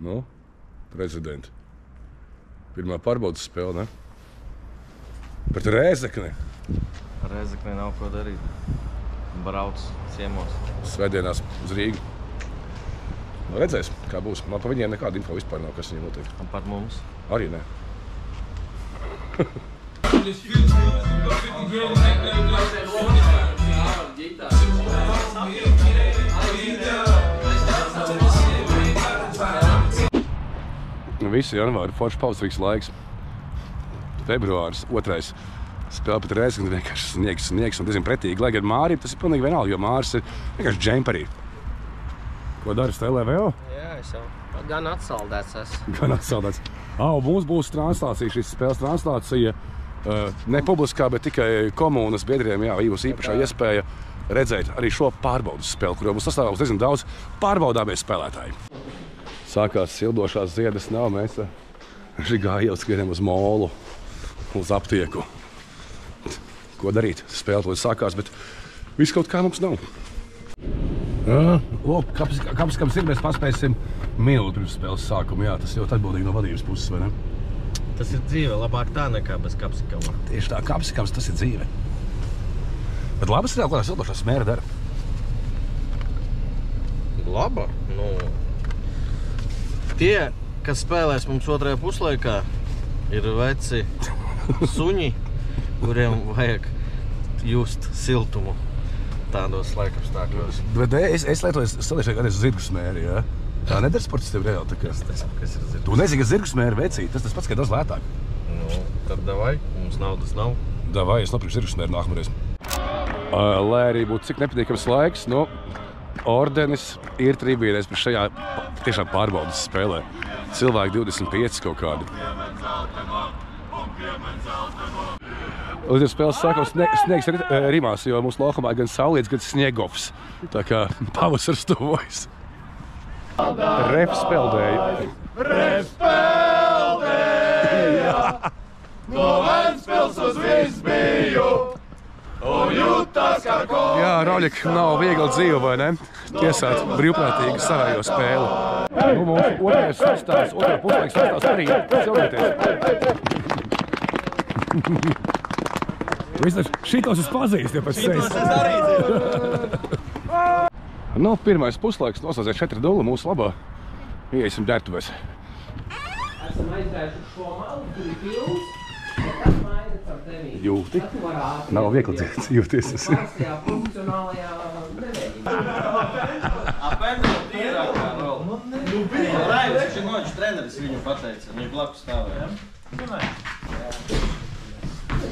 Nu, prezidenti. Pirmā pārbaudas spēle, ne? Pret Rēzekni. Rēzeknē nav ko darīt. Brauc ciemos. Svētdienās uz Rīgu. Nu, redzēs, kā būs. Man pa viņiem nekāda info vispār nav, kas viņiem notiek. Un par mums? Arī ne. Visu janvāru forši pausrīgs laiks. Februāris, 2. spēle pret Rēzekni, vienkārši sniegs un diezgan pretīgi. Lai gan Mārim tas ir pilnīgi vienalga, jo Māris ir vienkārši džemperī. Ko dari stelē vēl? Jā, es jau gan atsaldēts esmu. Gan atsaldēts. Mums būs translācija, šīs spēles translācija. Ne publiskā, bet tikai komunas biedriem, jā, būs īpašā iespēja redzēt arī šo pārbaudas spēli, kur jau būs sastāvs diezgan daudz pārbaudāmies spēlētāji. Sākās sildošās ziedas nav, mēs gājām skrienam uz molu, uz aptieku. Ko darīt? Spēle to sākās, bet viss kaut kā mums nav. Lūk, kāpēc ir, mēs paspēsim minūti pirms spēles sākuma, jā, tas ļoti atbildīgi no vadības puses, vai ne? Tas ir dzīve, labāk tā nekā bez kapsikama. Tieši tā, kapsikams, tas ir dzīve. Bet labas ir jau, ko sildošās smēra dara? Laba? Nu, tie, kas spēlēs mums otrajā puslaikā, ir veci suņi, kuriem vajag just siltumu tādos laikapstākļos. Bet es lietoju salīšanu kādreiz zirgu smēri, jā? Tā nedara sports tev reāli tā kā. Kas ir zirgs? Tu nezini, ka zirgu smēri vecī, tas pats, ka daudz lētāk. Nu, tad davai, mums naudas nav. Davai, es nopirku zirgu smēri nākamreiz. Lai arī būtu cik nepatīkams laiks, nu, ordenis ir tribīnēs par šajā tiešām pārbaudas spēlē. Cilvēki 25 kaut kādi. Līdz spēles sākam sniegs rimās, jo mūsu laukumā gan saulīts, gan sniegovs. Tā kā pavasars tuvojas. Ref speldēja. Ref speldēja! No Ventspils uz Visbiju! Un jutās kā koņi! Jā, Roļik, nav viegli dzīve, vai ne? Tiesāt brīvprātīgi savējo spēli. Nu, mūsu otrais sastāvs, otrā puslaiks sastāvs arī cildīties. Šitos es pazīstu, ja pēc sevis. Šitos es arī zinu. Nu, pirmais puslaiks noslēdzēja 4-0 mūsu labā. Iesim ģērbtuvēs. Esam aizgājuši uz šo malu, tur ir pils, ja tas maina ar tevi. Jūti? Nav viegli jūties. Pārstajā profesionālajā nevējībā. Apēdam tīrākā rola. Raivis Činoģis treneris viņu pateica, viņš blakus stāvēja.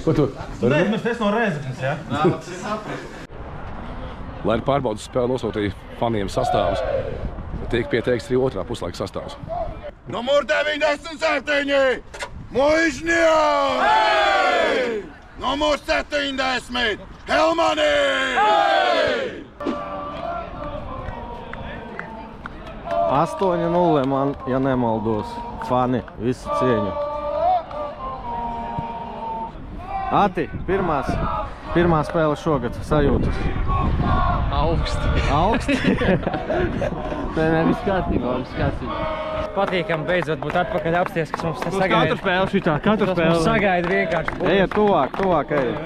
Ko tu? Mēs no Rēzeknes, jā? Nā, tas ir sapratu. Lai ar pārbaudas spēli nosūtīja faniem sastāvus, tiek pieteikts arī otrā puslaika sastāvs. Numur 97! Muižņā! Hei! Numur 70! Helmani! Hei! 8-0 man, ja nemaldos. Fani, visu cieņu. Ati, pirmā spēle šogad sajūtas. Augsti. Augsti? Tā ne viss kārtībā, viss kārtībā. Patīkam beidzot būt atpakaļ apsties, kas mums te sagaida. Katru spēli šitā, katru Tas spēli. mums sagaida vienkārši. Ejiet tuvāk, ejiet.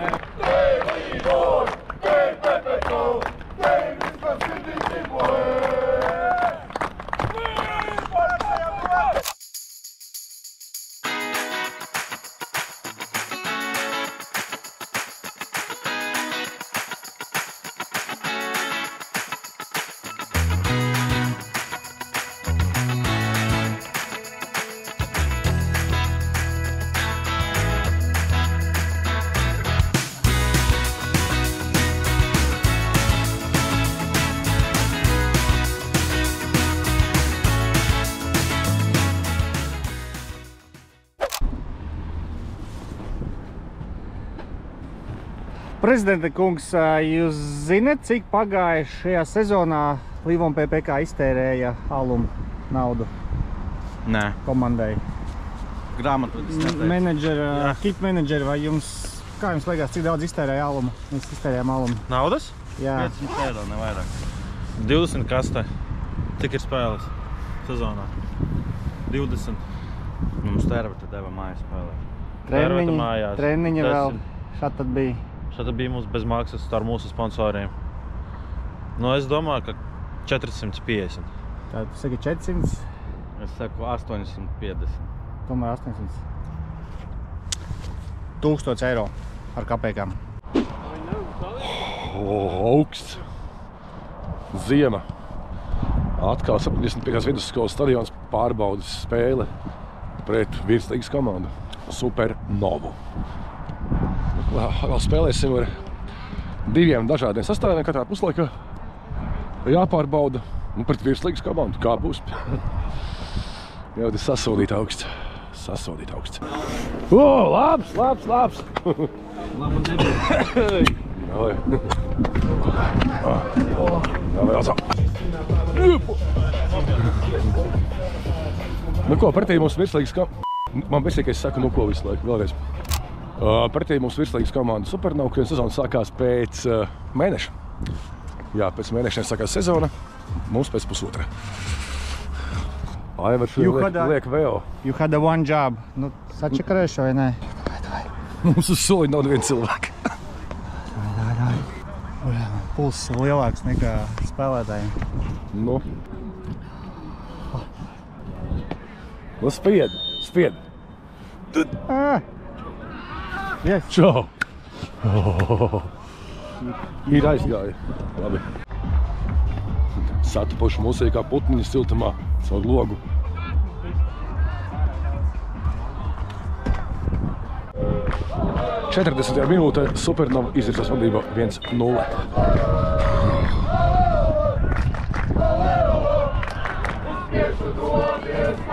Prezidenta kungs, jūs zināt, cik pagāja šajā sezonā Līvona PPK iztērēja aluma naudu Nē. komandai? Grāmatvedis neteica. Kip menedžeri, vai jums, kā jums liekas, cik daudz iztērēja aluma? Mēs iztērējām alumu. Naudas? Jā. 500 eiro, ne vairāk. 20 kastē. Tik ir spēles sezonā. 20. Mums Tērvata deva mājas spēlē. Treniņi vēl šādi tad bija? Šādi bija mums bez maksas ar mūsu sponsoriem. Nu, es domāju, ka 450. Tā, tu saki 400? Es saku 850. Tomēr 800. 1000 eiro ar kapekām. Augsts. Ziema. Atkal 75. vidusskolas stadions pārbaudas spēle pret virslīgas komandu Supernovu. Vēl spēlēsim ar 2 dažādiem sastāviem katrā puslaikā. Jāpārbauda pret virslīgas komandu. Kā būs? Jau tas sasodīt augsts. Labs! Labu debiju. Nu ko, pretī mums virslīgas komanda... Man besīk, ka es saku, nu ko visu laiku, vēlreiz. Pretī mums virslīgas komanda Supernova, kuriem sezona sākās pēc mēneša. Jā, pēc mēnešiem sākās sezona, mums pēc pusotra. Aivars liek vēl. You had a one job. Nu, sačakarēšu vai nē? Mums uz soli nav neviena cilvēka. Pulss lielāks nekā spēlētājiem. Nu, spied. Yes. Čau! Ir aizgāja. Labi. Satupuši mūsī kā putniņi siltumā caur logu. Četrdesmitajā minūtē Supernova izvirzās vadībā 1-0.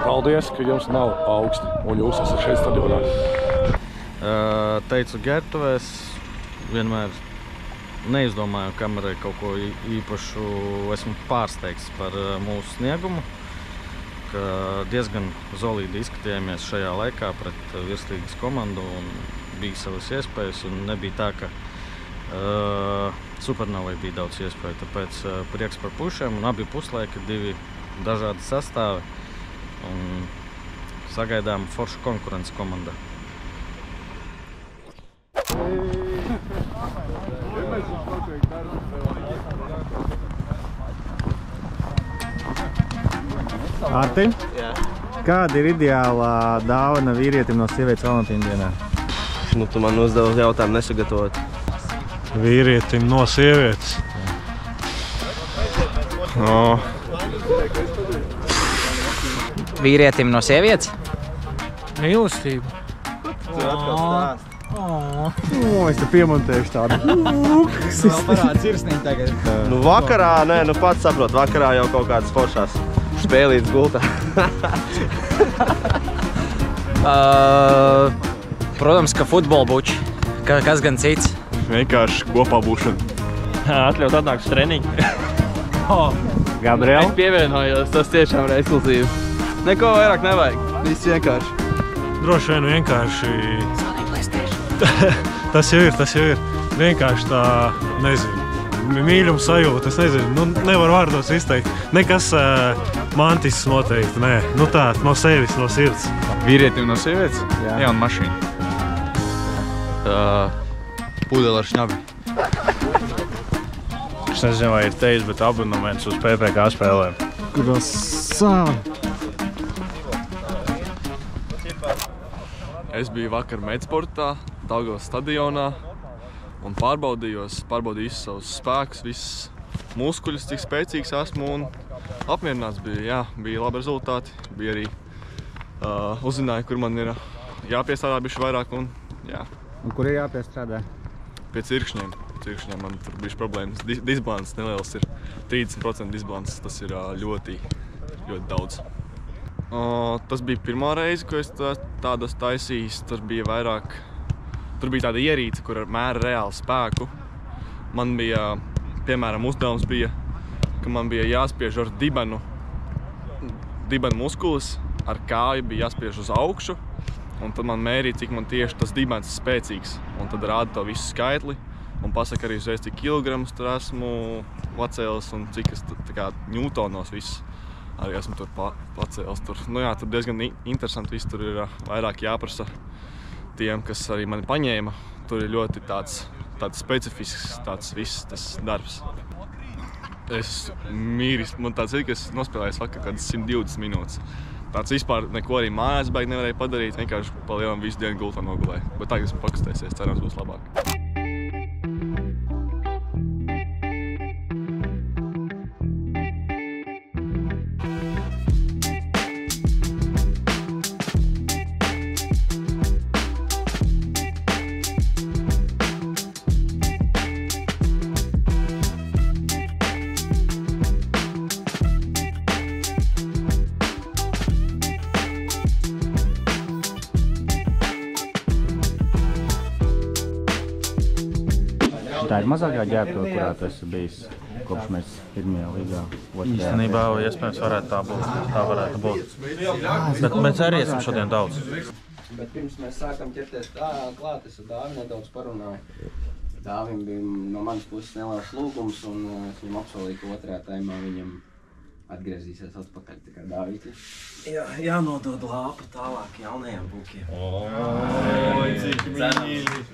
Paldies, ka jums nav augsti un jūs esat šeit stadionā. Teicu ģērbtuvēs, vienmēr neizdomāju kamerai kaut ko īpašu. Esmu pārsteigts par mūsu sniegumu, ka diezgan solīdi izskatījāmies šajā laikā pret virslīgas komandu un bija savas iespējas un nebija tā, ka Supernovai bija daudz iespēju. Tāpēc prieks par pušiem un abi puslaiki, 2 dažādi sastāvi un sagaidām foršu konkurences komandā. Arti, kāda ir ideālā dāvana vīrietim no sievietes Valentīna dienā? Nu, tu man uzdevi jautājumu nesagatavot. Vīrietim no sievietes? Vīrietim no sievietes? Mīlestība. Es te piemontēšu tādu. Parāda sirsniņu tagad. Nu, vakarā, nē, nu pats saprot, vakarā jau kaut kādas foršās spēlītas gultā. Protams, ka futbola buči. Kas gan cits? Vienkārši kopā būšana. Atļaut atnākt uz treniņu. Gabriel? Es pievienojos, tas tiešām ir ekskluzīvi. Neko vairāk nevajag, viss vienkārši. Droši vien vienkārši... Tas jau ir. Vienkārši tā, nezinu, mīļuma sajūta, es nezinu, nu nevar vārdos izteikt. Nekas mantisks noteikti, nē. Nu tā, no sevis, no sirds. Vīrietim no sievietes? Jā, un mašīna. Pudeli ar šņabi. Es nezinu, vai ir teicis, bet abonements uz PPK spēlēm. Krasava! Es biju vakar Medsportā, Daugavas stadionā un pārbaudīju visus savus spēkus, visus muskuļus, cik spēcīgs esmu un apmierināts bija. Jā, bija labi rezultāti, bija arī uzzināju, kur man ir jāpiestrādā bišķi vairāk un jā. Un kur ir jāpiestrādā? Pie cirkšņiem. Man tur bišķi problēmas. Disbalans neliels ir 30% disbalans, tas ir ļoti daudz. Tas bija pirmā reize, ko es tādas taisījis. Tur bija tāda ierīce, kur mēra reāli spēku. Man bija, piemēram, uzdevums bija, ka man bija jāspiež ar dibenu muskulis, ar kāju bija jāspiež uz augšu, un tad man mērīja, cik man tieši tas dibens ir spēcīgs. Un tad rāda to visu skaitli, un pasaka arī uzreiz, cik kilogramus tur esmu pacēlis un cik es ņūtonos viss. arī esmu tur pacēlis. Nu jā, tur diezgan interesanti, viss tur ir vairāk jāprasa tiem, kas arī mani paņēma. Tur ir ļoti tāds specifisks viss tas darbs. Es mīris, man tāds ir, ka es nospēlēju vakar kādas 120 minūtes. Tāds vispār neko arī mājās baigi nevarēja padarīt, vienkārši pa lielam visu dienu gultā nogulēju. Bet tagad esmu pakustēsies, cerams būs labāk. Tā ir mazākā ģērbtuve, kurā tu esi bijis kopš mēs pirmajā līgā. Īstenībā, iespējams, tā varētu būt. Bet mēs arī esam šodien daudz. Bet pirms mēs sākam ķerties klāt, es ar Dāvi nedaudz parunāju. Dāvim bija no manas puses neliels lūgums, un es viņam apsolīju, ka otrajā taimā viņam atgriezīsies atpakaļ. Tā kā Dāvīti. Jānodod lāpa tālāk jaunajiem bukiem. Oi, cik mīļi!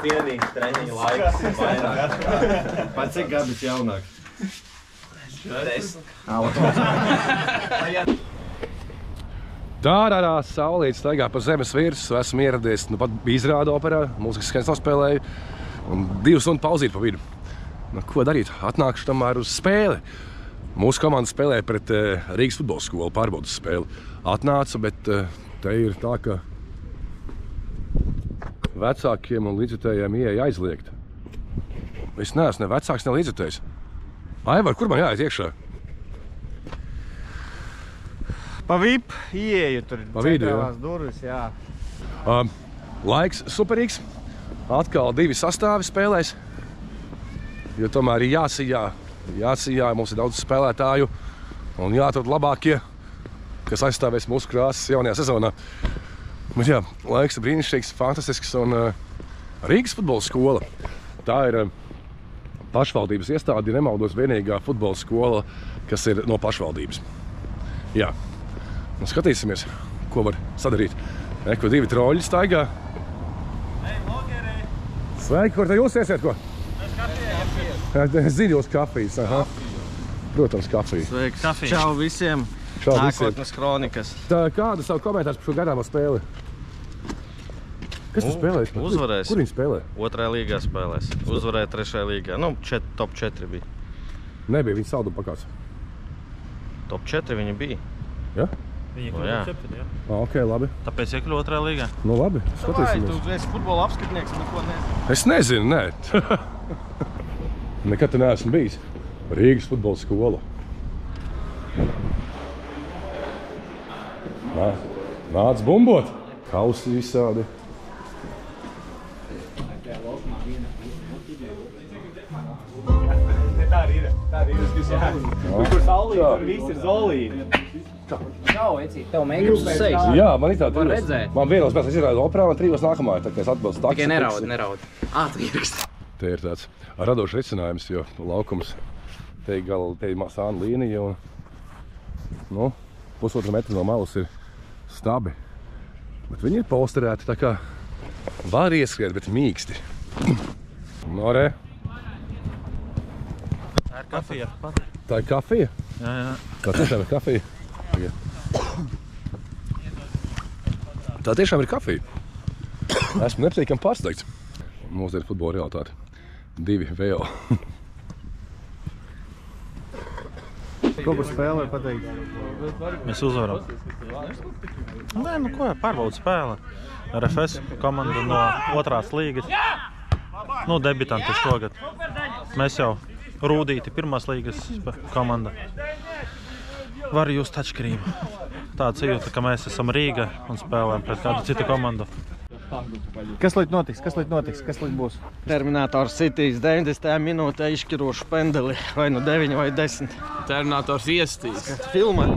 Cienīgs treniņu laiks vairāk. Pats cik gadus jaunāks? 10. Dārārā saulīte staigā pa zemes virsmu. Esmu ieradies, nu pat bija izrāda operā, mūzikas skaņas nospēlēju un 2 stundu pauzīt pa vidu. Nu, ko darīt? Atnākšu tomēr uz spēli. Mūsu komanda spēlē pret Rīgas futbola skolu pārbaudas spēli. Atnācu, bet te ir tā, ka vecākiem un līdzjutējiem ieeja aizliegta. Es neesmu ne vecāks, ne līdzjutējs. Aivar, kur man jāiet iekšā? Pa VIP ieeju tur centrālās durvis, jā. Laiks superīgs. Atkal 2 sastāvi spēlēs. Jo tomēr ir jāsijā, mums ir daudz spēlētāju un jāatrod labākie, kas aizstāvēs mūsu krāsas jaunajā sezonā. Bet jā, laiks ir brīnišķīgs, fantastisks un Rīgas futbola skola. Tā ir pašvaldības iestāde, ja nemaldos, vienīgā futbola skola, kas ir no pašvaldības. Jā, un skatīsimies, ko var sadarīt. Eko 2 troļi staigā. Hei, vlogeri! Sveiki, kur te jūs iesiet, ko? Mēs kafiju. Es zinu jūs kafijas, aha. Protams, kafija. Sveiks! Čau visiem! Nākotnes kronikas. Kādu savu komentāru par šo garāmo spēli? Kas tu spēlēs? Uzvarēs. Kur viņi spēlē? 2. līgā spēlēs. Uzvarēja 3. līgā. Nu, top 4 bija. Nebija, viņi saldu pakāds. Top 4 viņi bija. Ja? Viņi kļuva 7, jā. Ok, labi. Tāpēc iekļuva 2. līgā. Nu labi, skatīsimies. Tu esi futbola apskatnieks, neko nezinu. Es nezinu, nē. Nekad te neesmu bijis. Rīgas futbola skola. Nāc bumbot. Kausi visādi. Tā ir. Kur saulīt, tur viss ir zolīti. Čau, Eci, tev make-ups uz sejas. Jā, man ir tā Var redzēt. Man vienos mēs izrādu operā un 3 nākamā, tā kā es atbilstu taksi. Tikai neraud. Tu ieraksti. Te ir tāds radošs risinājums, jo laukums te ir sāna līnija un, nu, 1,5 metru no malas ir stabi. Bet viņi ir polsterēti, tā kā var ieskriet, bet mīksti. Norē. Tā ir kafija. Tā ir kafija? Jā. Tā tiešām ir kafija. Tā tiešām ir kafija. Esmu nepatīkami pārsteigts. Mūsdienu futbola realitāte. 2 vēl. Ko par spēlē pateikt? Mēs uzvaram. Nē, nu ko, pārbauda spēle. RFS komanda no 2. līgas. Nu, debitanti šogad. Mēs jau Rūdīti 1. līgas komanda. Var just atšķirību. Tāda sajūta, ka mēs esam Rīga un spēlējam pret kādu citu komandu. Kas līdz notiks? Kas līdz būs? Terminators Citīs 90. minūtē izšķirošu pendeli, vai nu 9 vai 10. Terminators iestīs. Filmā.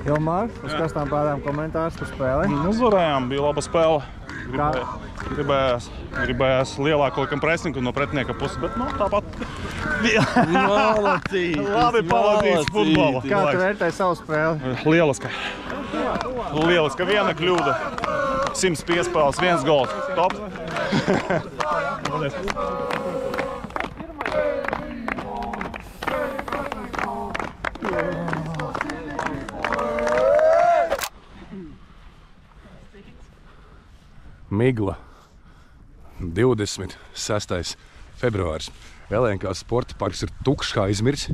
Ilmār, uz kastām pēdām komentārs par spēli? Uzvarējām, bija laba spēle. Gribējās lielāku laikam presingu no pretinieka puses, bet tāpat labi pavadīts futbola. Kā tu vērtēji savu spēli? Lieliska. Lieliska. Viena kļūda, 100 piespēles, 1 gols. Top. Migla, 26. februāris. LNK sporta parks ir tukšs kā izmirs,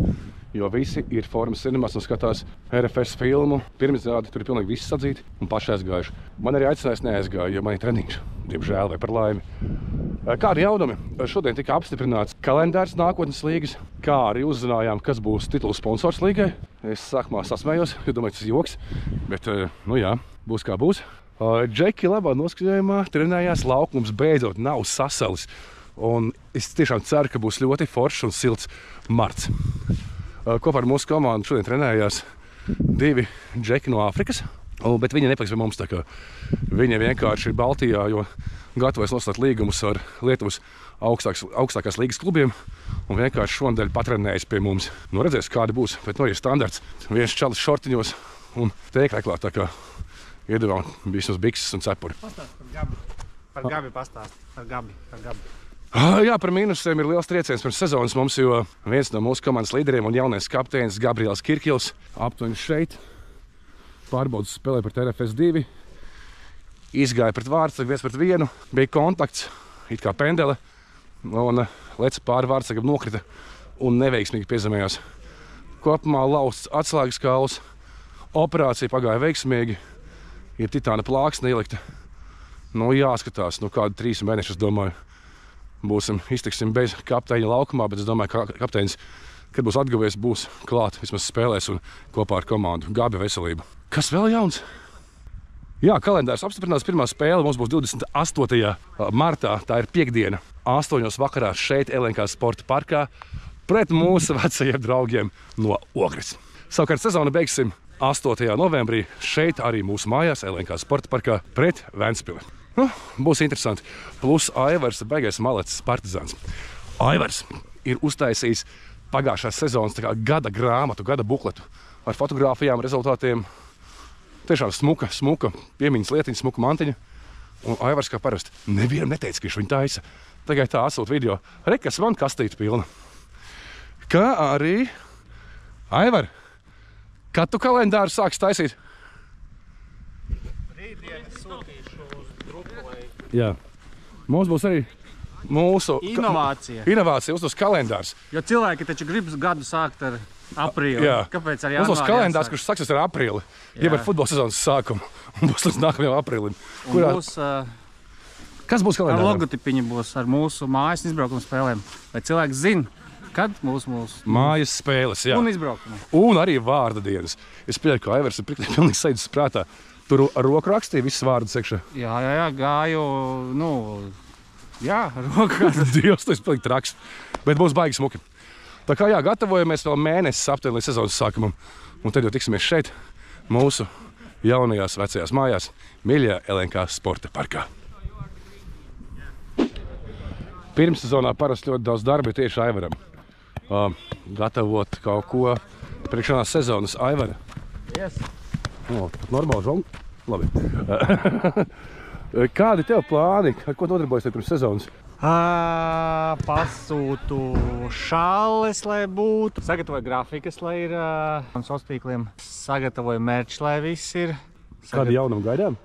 jo visi ir formas cinemās un skatās RFS filmu. Pirmizrādi tur ir pilnīgi visi sadzīti un paši aizgājuši. Man arī aicinājis neaizgāju, jo man ir treniņš, diemžēl vai par laimi. Kādi jaunumi? Šodien tika apstiprināts kalendārs nākotnes līgas, kā arī uzzinājām, kas būs titulu sponsors līgai. Es sākumā sasmējos, jo domāju, tas ir joks, bet, nu jā, būs kā būs. Džeki labā noskatījumā trenējās, laukums beidzot nav sasalis. Un es tiešām ceru, ka būs ļoti foršs un silts marts. Kopā ar mūsu komandu šodien trenējās 2 džeki no Āfrikas, bet viņi nepaliks pie mums, tā kā viņi vienkārši ir Baltijā, jo gatavojas noslēgt līgumus ar Lietuvas augstākās līgas klubiem un vienkārši šonadēļ patrenējas pie mums. Nu redzēs, kādi būs, bet ir standarts. Viens čalis šortiņos un tēkreklā, tā kā iedevām vismaz bikses un cepuri. Pastāst par Gabi. Par Gabi pastāst. Par Gabi. Jā, par mīnusiem ir liels trieciens pirms sezonas mums, jo viens no mūsu komandas līderiem un jaunais kapteinis Gabriels Kirkils aptuveni šeit pārbaudas spēlē pret RFS 2. Izgāja pret Vārtsegu 1-1, bija kontakts, it kā pendele, un leca pāri Vārtsegam nokrita un neveiksmīgi piezemējās. Kopumā lausts atslēgas kauls, operācija pagāja veiksmīgi. Ir titāna plāksne ielikta. Nu, jāskatās, kādu 3 mēnešus, domāju, iztiksim bez kapteiņa laukumā, bet es domāju, ka kapteinis, kad būs atguvies, būs klāt, vismaz spēlēs un kopā ar komandu. Gabi veselība. Kas vēl jauns? Jā, kalendārs apstiprinās. Pirmā spēle mums būs 28. martā, tā ir piekdiena, 8. vakarā šeit LNK sporta parkā pret mūsu vecajiem draugiem no Ogres. Savukārt sezonu beigsim 8. novembrī šeit arī mūsu mājās LNK sporta parkā pret Ventspili. Nu, būs interesanti. Plus Aivars ir baigais malecis partizāns. Aivars ir uztaisījis pagājušās sezonas gada grāmatu, gada bukletu ar fotogrāfijām, rezultātiem. Tiešām smuka piemiņas lietiņa, smuka mantiņa. Un Aivars kā parasti nevienam neteica, ka viņš viņu taisa. Tagad tā atsūt video. Rekas man kastīte pilna. Kā arī Aivar, kad tu kalendāru sāks taisīt? Rītdien sūtīšu uz grupu, lai... Jā. Mums būs arī mūsu... Inovācija uz kalendārs. Jo cilvēki taču grib gadu sākt ar aprīli. Jā. Kāpēc ar janvāri Mums būs kalendārs, kurš sāksies ar aprīli. Jeb ar futbola sezonas sākumu. Un būs līdz nākamajam aprīlim. Kurā... Būs, kas būs kalendārā? Ar logotipiņu būs ar mūsu mājas izbraukuma spēlēm. Lai cilvēks zina, kad mūsu mājas spēles, jā. Un izbraukuma. Un arī vārda dienas. Es pieļauju, ka Aivars ir pilnīgi sajūtas prātā. Tur ar roku rakstīja visus vārdus iekšā. Jā, gāju, ar roku. Dievs, tas ir pilnīgi traks. Bet būs baigi smuki. Tā kā gatavojamies vēl mēnesis aptuveni līdz sezonas sākumam. Un tad jau tiksimies šeit, mūsu jaunajās vecajās mājās, mīļajā LNK sporta parkā. Pirmssezonā parasti ļoti daudz darba ir tieši Aivaram. Gatavot kaut ko priekšanās sezonas. Aivara? Yes. Normāli žongu? Labi. Kādi tev plāni? Ar ko nodarbojas pirms sezonas? Pasūtu šāles, lai būtu. Sagatavoju grafikas, lai ir sociāliem tīkliem. Sagatavoju merch, lai viss ir. Kādi jaunumi gaidām?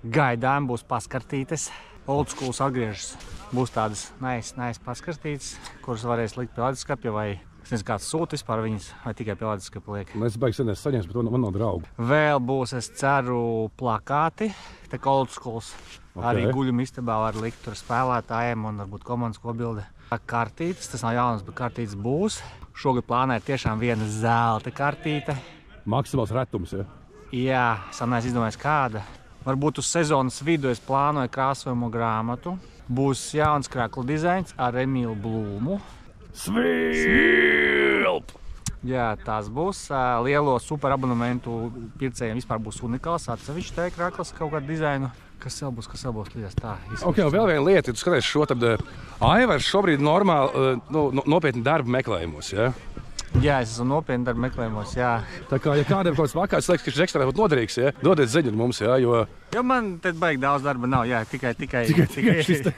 Gaidām būs paskartītes. Old schools atgriežas. Būs tādas nice paskartītes, kuras varēs likt pie leduskapja vai es nezinu, kāds sūta vispār viņas, vai tikai pie leduskapja liek. Es baigi sen saņēmu, bet man nav draugu. Vēl būs, es ceru, plakāti, tā kā old schools. Okay. Arī guļuma istabā var likt tur spēlētājiem un varbūt komandas kopbilde. Kartītes, tas nav jaunas, bet kartītes būs. Šogad plānā ir tiešām viena zelta kartīte. Maksimāls retums, ja? Jā, es neesmu izdomājis kāda. Varbūt uz sezonas vidu es plānoju krāsojumu grāmatu. Būs jauns kreklu dizains ar Emīlu Blūmu. Svilp! Jā, tās būs. Lielo superabonementu pircējiem vispār būs unikāls atsevišķi tēkrāklas kaut kādu dizainu. Kas vēl būs līdz tā? Ok, un vēl viena lieta, ja tu skaties šo, tad Aivars šobrīd normāli nopietni darba meklējumos, ja? Jā, es esmu nopietni darba meklējumos, jā. Tā kā, ja kādiem kaut kāds vakāts liekas, ka šis ekstra būtu noderīgs, ja? Dodiet ziņu mums, ja? Jo man te baigi daudz darba nav, jā, tikai šis te.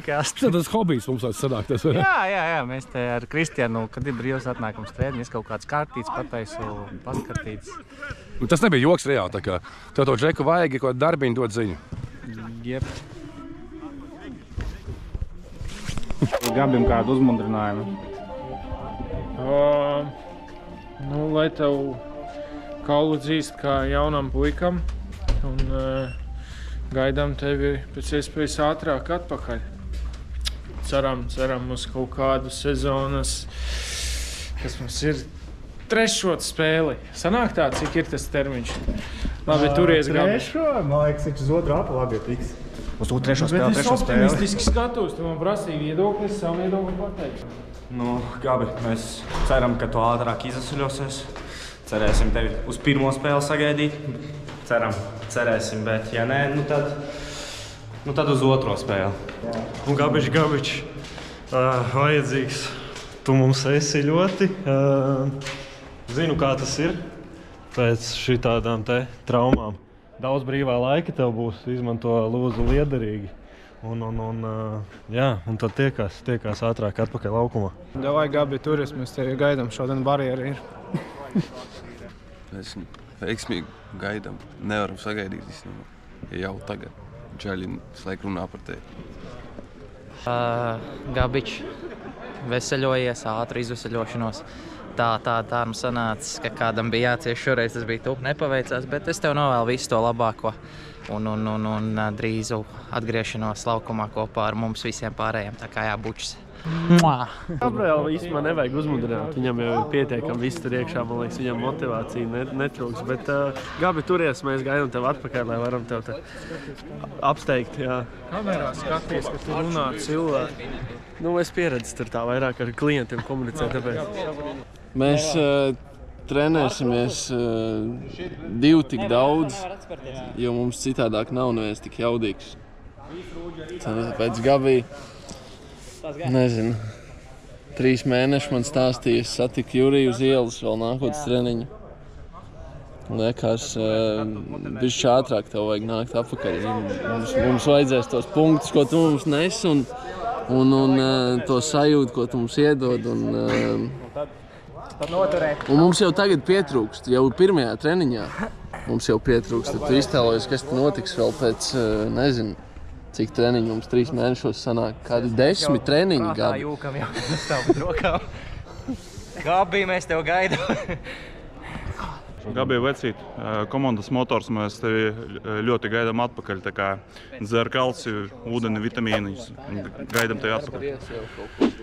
Tas hobijs mums vajag sanākt, tas var? Jā, mēs te ar Kristianu, kad ir brīvs atnākums trēni, es kaut kāds kārtīts pataisu, paskartīts. Tas nebija joks reāli, tā kā tev to džeku vajag, ko darbiņu dod ziņu. Jep. Gabim kādu uzmundrinājumu? Lai tev kaulu dzīst kā jaunam puikam un gaidām tevi pēc iespējas ātrāk atpakaļ. Ceram uz kaut kādu sezonas, kas mums ir trešo spēli. Sanāk tā, cik ir tas termiņš? Labi, turies Gabi. Trešo? Man liekas, viņš uz otru apu labi tiks. Uz to trešo spēli. Bet es optimistiski skatos, tu man prasīji viedokli, es savu viedokli pateikšu. Gabi, mēs ceram, ka tu ātrāk izasuļosies. Cerēsim tevi uz pirmo spēli sagaidīt. Cerēsim, bet ja nē, tad uz otro spēli. Un Gabič, vajadzīgs. Tu mums esi ļoti. Zinu, kā tas ir pēc šitādām te traumām. Daudz brīvā laika tev būs, izmanto lūdzu liederīgi. Un tad tiekās ātrāk atpakaļ laukumā. Davai, Gabi, turies, mēs tevi gaidām, šodien barjeri ir. Mēs veiksmīgi gaidām, nevaram sagaidīt īstenībā, ja jau tagad Džaļi slaik runā par tevi. Gabič, veseļojies, ātri izveseļošanos. Tā nu sanāca, ka kādam bija jācieš šoreiz, tas bija tu, nepaveicās, bet es tev novēlu visu to labāko un drīzu atgriešanos laukumā kopā ar mums visiem pārējiem, tā kā jābučas. Gabriela īstenībā nevajag uzmudrināt, viņam jau ir pietiekami viss tur iekšā, man liekas, viņam motivācija netrūks, bet Gabi, turies, mēs gaidām tev atpakaļ, lai varam tev te apsteigt, jā. Kamerā skaties, ka tu runā cilvēki. Es pieredzi tur tā vairāk ar klientiem komunicēt, tāpēc. Mēs trenēsimies divi tik daudz, jo mums citādāk nav neviens tik jaudīgs. Tāpēc Gabi, nezinu, 3 mēneši man stāstīja, es satiku Juriju uz ielas vēl nākotnes treniņu. Liekas, bišķi ātrāk tev vajag nākt atpakaļ. Mums vajadzēs tos punktus, ko tu mums nes, un to sajūtu, ko tu mums iedod. Un mums jau tagad pietrūkst, jau pirmajā treniņā mums jau pietrūkst. Tad tu iztēlojies, kas te notiks vēl pēc, nezinu, cik treniņu mums 3 mēnešos sanāk. Kādi 10 treniņi, Gabi. Tā jūkam jau stāv pat rokām. Gabi, mēs tev gaidām. Gabi, vecīt, komandas motors mēs tevi ļoti gaidām atpakaļ. Tā kā dzer kalciju, ūdeni, vitamīnus. Gaidām tevi atpakaļ.